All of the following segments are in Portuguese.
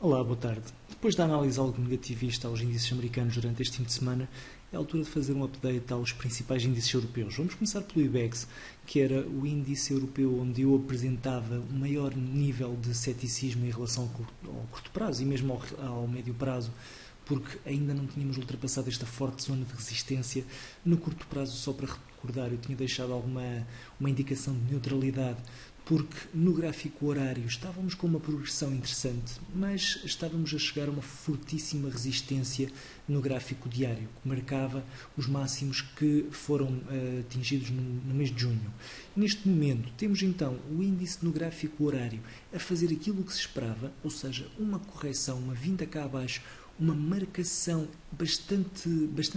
Olá, boa tarde. Depois da análise algo negativista aos índices americanos durante este fim de semana, é a altura de fazer um update aos principais índices europeus. Vamos começar pelo IBEX, que era o índice europeu onde eu apresentava o maior nível de ceticismo em relação ao curto prazo e mesmo ao médio prazo, porque ainda não tínhamos ultrapassado esta forte zona de resistência. No curto prazo, só para recordar, eu tinha deixado uma indicação de neutralidade, porque no gráfico horário estávamos com uma progressão interessante, mas estávamos a chegar a uma fortíssima resistência no gráfico diário, que marcava os máximos que foram atingidos no mês de junho. Neste momento, temos então o índice no gráfico horário a fazer aquilo que se esperava, ou seja, uma correção, uma vinda cá abaixo, uma marcação bastante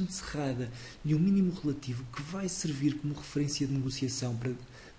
cerrada de um mínimo relativo que vai servir como referência de negociação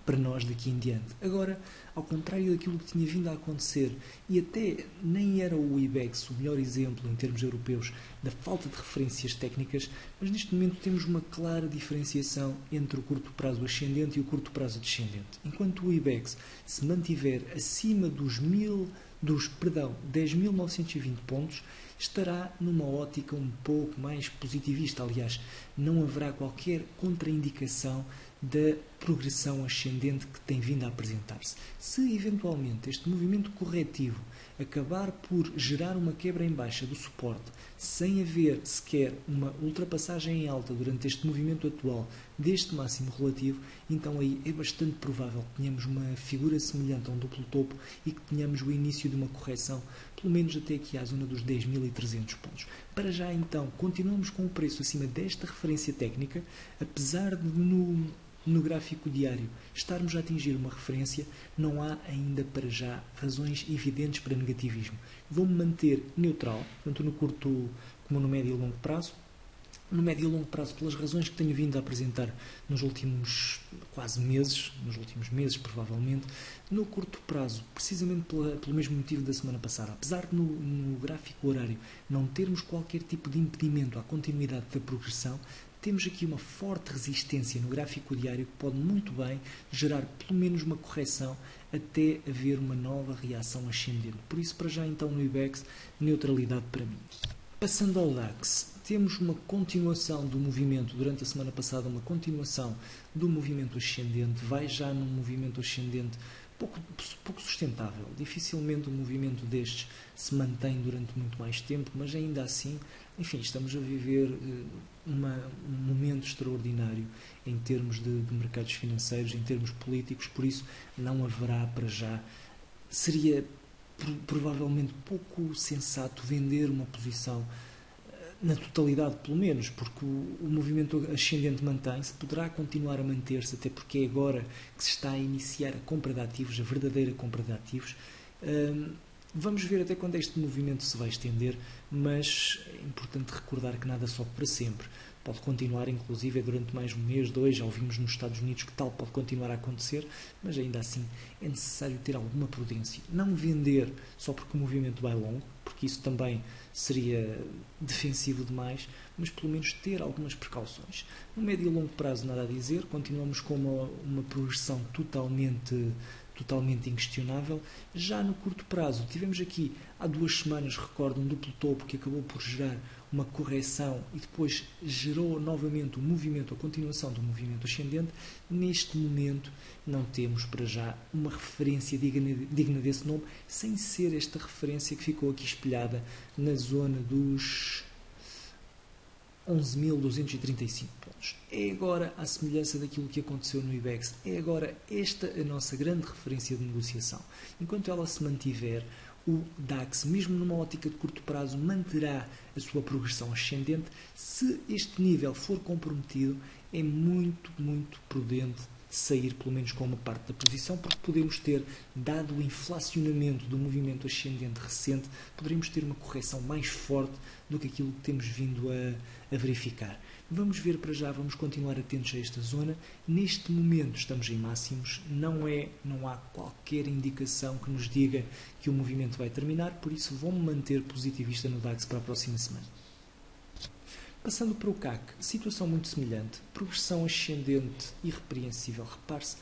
para nós daqui em diante. Agora, ao contrário daquilo que tinha vindo a acontecer, e até nem era o IBEX o melhor exemplo em termos europeus da falta de referências técnicas, mas neste momento temos uma clara diferenciação entre o curto prazo ascendente e o curto prazo descendente. Enquanto o IBEX se mantiver acima dos 10.920 pontos, estará numa ótica um pouco mais positivista. Aliás, não haverá qualquer contraindicação da progressão ascendente que tem vindo a apresentar-se. Se eventualmente este movimento corretivo acabar por gerar uma quebra em baixa do suporte, sem haver sequer uma ultrapassagem em alta durante este movimento atual deste máximo relativo, então aí é bastante provável que tenhamos uma figura semelhante a um duplo topo e que tenhamos o início de uma correção, pelo menos até aqui à zona dos 10.300 pontos. Para já então, continuamos com o preço acima desta referência técnica, apesar de no gráfico diário estarmos a atingir uma referência, não há ainda para já razões evidentes para negativismo. Vou-me manter neutral, tanto no curto como no médio e longo prazo. No médio e longo prazo, pelas razões que tenho vindo a apresentar nos últimos últimos meses provavelmente. No curto prazo, precisamente pelo mesmo motivo da semana passada, apesar de no gráfico horário não termos qualquer tipo de impedimento à continuidade da progressão, temos aqui uma forte resistência no gráfico diário que pode muito bem gerar pelo menos uma correção até haver uma nova reação ascendente. Por isso, para já então no IBEX, neutralidade para mim. Passando ao DAX, temos uma continuação do movimento, durante a semana passada, uma continuação do movimento ascendente, vai já num movimento ascendente pouco sustentável. Dificilmente um movimento destes se mantém durante muito mais tempo, mas ainda assim, enfim, estamos a viver um momento extraordinário em termos de mercados financeiros, em termos políticos, por isso não haverá para já. Seria provavelmente pouco sensato vender uma posição na totalidade, pelo menos, porque o movimento ascendente mantém-se, poderá continuar a manter-se, até porque é agora que se está a iniciar a compra de ativos, a verdadeira compra de ativos. Vamos ver até quando este movimento se vai estender, mas é importante recordar que nada sobe para sempre. Pode continuar, inclusive, durante mais um mês, dois, já ouvimos nos Estados Unidos que tal pode continuar a acontecer, mas ainda assim é necessário ter alguma prudência. Não vender só porque o movimento vai longo, porque isso também seria defensivo demais, mas pelo menos ter algumas precauções. No médio e longo prazo, nada a dizer, continuamos com uma progressão totalmente inquestionável. Já no curto prazo, tivemos aqui há 2 semanas, recordo, um duplo topo que acabou por gerar uma correção e depois gerou novamente a continuação do movimento ascendente. Neste momento não temos para já uma referência digna desse nome, sem ser esta referência que ficou aqui espelhada na zona dos 11.235 pontos. É agora a semelhança daquilo que aconteceu no IBEX, é agora esta a nossa grande referência de negociação. Enquanto ela se mantiver, o DAX, mesmo numa ótica de curto prazo, manterá a sua progressão ascendente. Se este nível for comprometido, é muito prudente sair pelo menos com uma parte da posição, porque podemos ter, dado o inflacionamento do movimento ascendente recente, poderemos ter uma correção mais forte do que aquilo que temos vindo a verificar. Vamos ver para já, vamos continuar atentos a esta zona. Neste momento estamos em máximos, não há qualquer indicação que nos diga que o movimento vai terminar, por isso vou-me manter positivista no DAX para a próxima semana. Passando para o CAC, situação muito semelhante, progressão ascendente irrepreensível. Repare-se,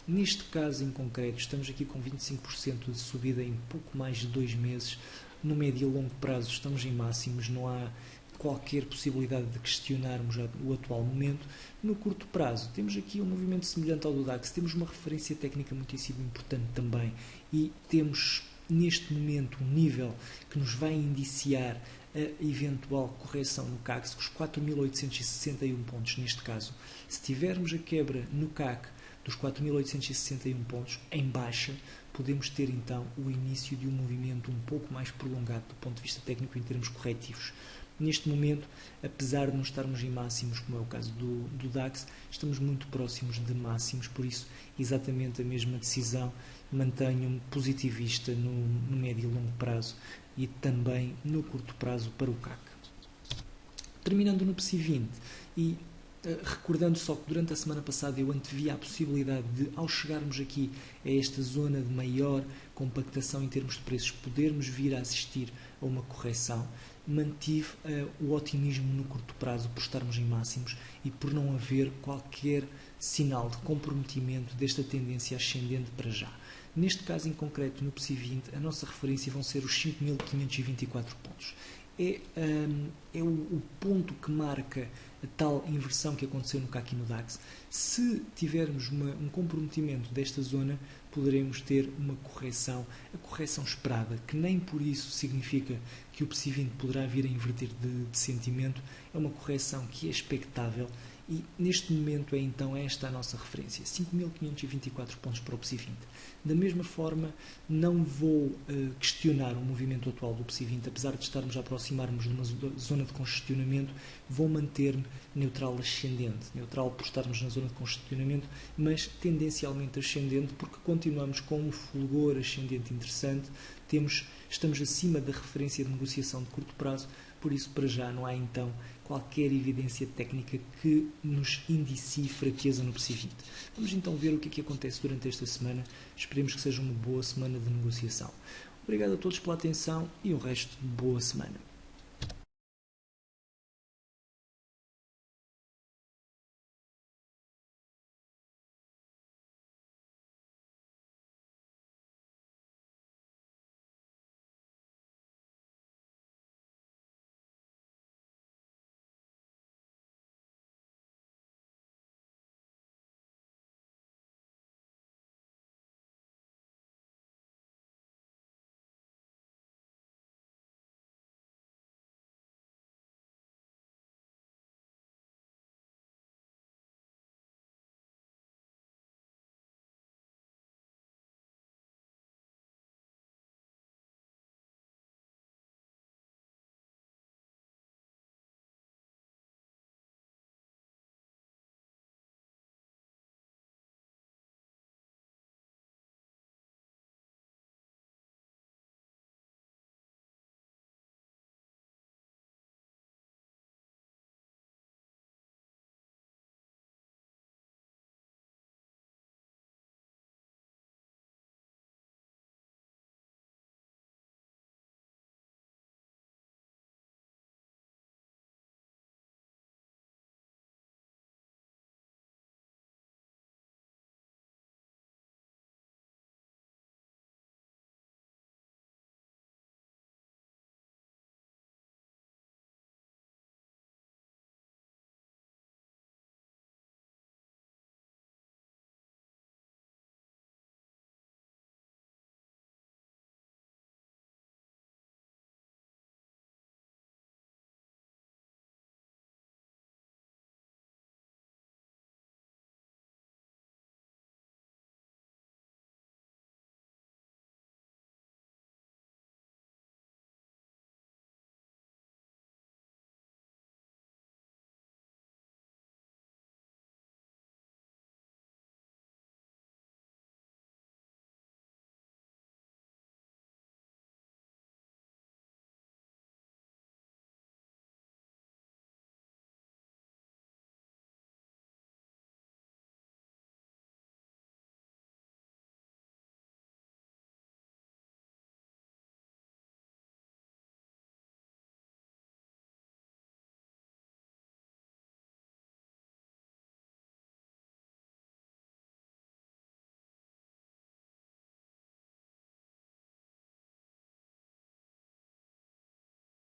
Neste caso em concreto, estamos aqui com 25% de subida em pouco mais de 2 meses. No médio e longo prazo estamos em máximos, não há qualquer possibilidade de questionarmos o atual momento. No curto prazo, temos aqui um movimento semelhante ao do DAX, temos uma referência técnica muitíssimo importante também e temos neste momento um nível que nos vai indiciar a eventual correção no CAC, com os 4.861 pontos neste caso. Se tivermos a quebra no CAC dos 4.861 pontos em baixa, podemos ter então o início de um movimento um pouco mais prolongado do ponto de vista técnico em termos corretivos. Neste momento, apesar de não estarmos em máximos, como é o caso do DAX, estamos muito próximos de máximos, por isso, exatamente a mesma decisão, mantenho-me positivista no médio e longo prazo e também no curto prazo para o CAC. Terminando no PSI 20 e recordando só que durante a semana passada eu antevia a possibilidade de, ao chegarmos aqui a esta zona de maior compactação em termos de preços, podermos vir a assistir a uma correção, mantive o otimismo no curto prazo por estarmos em máximos e por não haver qualquer sinal de comprometimento desta tendência ascendente para já. Neste caso em concreto, no PSI 20, a nossa referência vão ser os 5.524 pontos. É o ponto que marca a tal inversão que aconteceu no CAC e no DAX. Se tivermos um comprometimento desta zona, poderemos ter uma correção, a correção esperada, que nem por isso significa que o PSI 20 poderá vir a inverter de sentimento, é uma correção que é expectável e neste momento é então esta a nossa referência, 5.524 pontos para o PSI 20. Da mesma forma, não vou questionar o movimento atual do PSI 20, apesar de estarmos a aproximar-nos de uma zona de congestionamento, vou manter-me neutral ascendente, neutral por estarmos na zona de congestionamento, mas tendencialmente ascendente, porque continuamos com um fulgor ascendente interessante, estamos acima da referência de negociação de curto prazo, por isso para já não há então qualquer evidência técnica que nos indicie fraqueza no PSI 20. Vamos então ver o que é que acontece durante esta semana, esperemos que seja uma boa semana de negociação. Obrigado a todos pela atenção e o resto de boa semana.